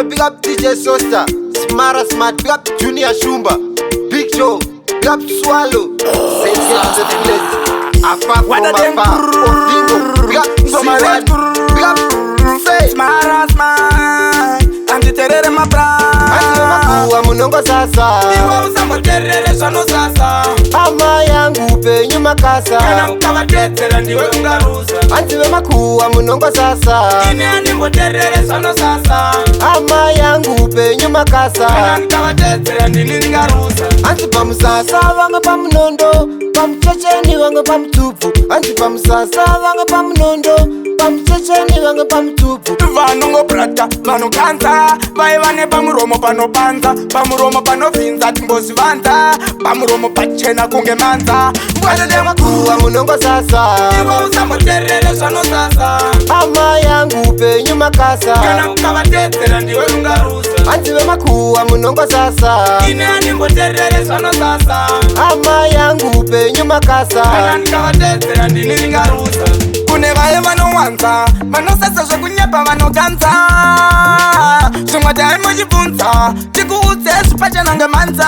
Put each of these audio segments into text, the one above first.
Yo, big up DJ Sosta, Smara Smart, big up Junior Shumba, Big Joe, big up Swallow, say get to the place. Afar from afar, Odingo, big up C1, big up Say Smara Smart, antiterere mapra Antimakuwa munongo sasa, iwa usamoterere shano sasa. Ama yangu penyu makasa, Kana ukawatetera ndiwe ungarusa. Antimakuwa munongo sasa, Ine animboterere shano sasa. Ama yangu penyu makasa, Kana ukawatetera ndini ngarusa. Anti pamusasa wange pamunondo, pamuchecheni wange pamutupu. Anti pamusasa wange pamunondo, pamuchecheni wange pamutupu. Vanongo prata, vano kanza, vai vane pamuromo panopanza, pamuromo panovinza timbozi vanza, pamuromo pachena kunge manza. Antimakuwa munongo sasa, Iwa usamoterere shano sasa. Ama yangu penyu makasa, Kana ukawatetera ndiwe ungarusa. Antimakuwa munongo sasa, Ine animboterere shano sasa. Ama yangu penyu makasa, Kana nikawatetera ndini ngarusa. Kune vaye vanowanza, vanosasa zvekunyapa vanoganza. Zvimwe taimojibvunza, tikuudze zvipachana ngemanza.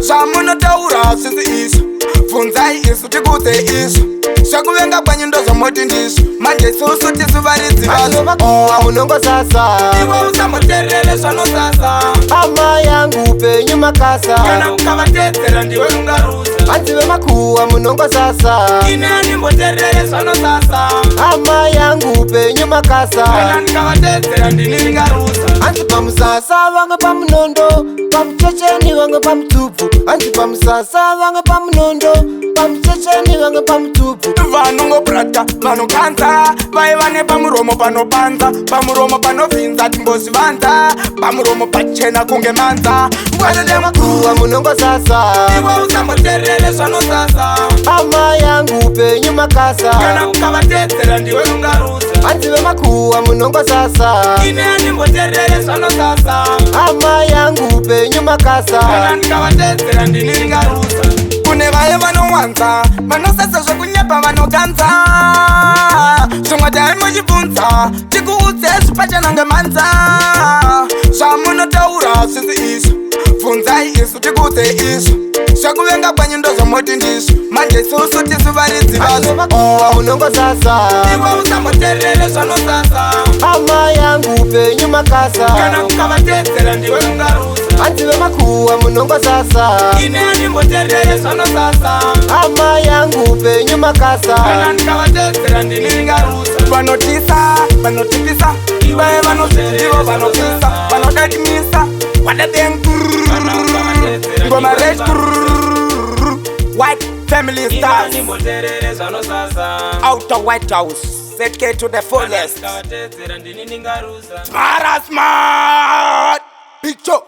Zvamunotaura zvisi izvo, bvunzai isu tikuudze izvo. Zvekuvenga kwenyu ndozvomoti ndizvo, manje isusu tisu varidzi vazvo. Antimakuwa munongo sasa, Iwe usamoterere zvanosasa. Ama yangu penyu makasa, Kana ukavatedzera ndiwe ungarusa. Antimakuwa munongo sasa, Ine animboterere zvanosasa. Ama yangu penyu makasa, Kana nikavatedzera ndini ngarusa. Anti pamusasa wange pamunondo, pamuchecheni wange pamutupu. Anti pamusasa wange pamunondo, pamuchecheni wange pamutupu. Vanongo prata, vano kanza, vai vane pamuromo panopanza, pamuromo panovinza timbozi vanza, pamuromo pachena kunge manza. Antimakuwa munongo sasa, Iwe usamoterere zvanosasa. Ama yangu penyu makasa, Kana ukavatedzera ndiwe ungarusa. Antimakuwa munongo sasa, Ine animboterere zvanosasa. Ama yangu penyu makasa, Kana nikavatedzera ndini ngarusa. Kune vaye vanowanza, vanosasa zvekunyapa vanoganza. Zvimwe taimojibvunza, tikuudze zvipachana ngemanza. Zvamunotaura zvisi izvo, bvunzai isu tikuudze izvo. Zvekuvenga kwenyu ndozvomoti ndizvo, manje isusu tisu varidzi vazvo. Antimakuwa munongo sasa, Iwe usamoterere zvanosasa. Ama yangu penyu makasa, Kana ukavatedzera ndiwe ungarusa. Antimakuwa munongo sasa, Ine animboterere zvanosasa. Ama yangu penyu makasa, Kana nikavatedzera ndini ngarusa. Vanotisa, vanotipisa, ivaye vanozvitivo vanopisa, vanodadimisa, wadadengur, ngoma red White Family Stars, Outer White House, ZK to the fullest. Smara Smart, Big Joe.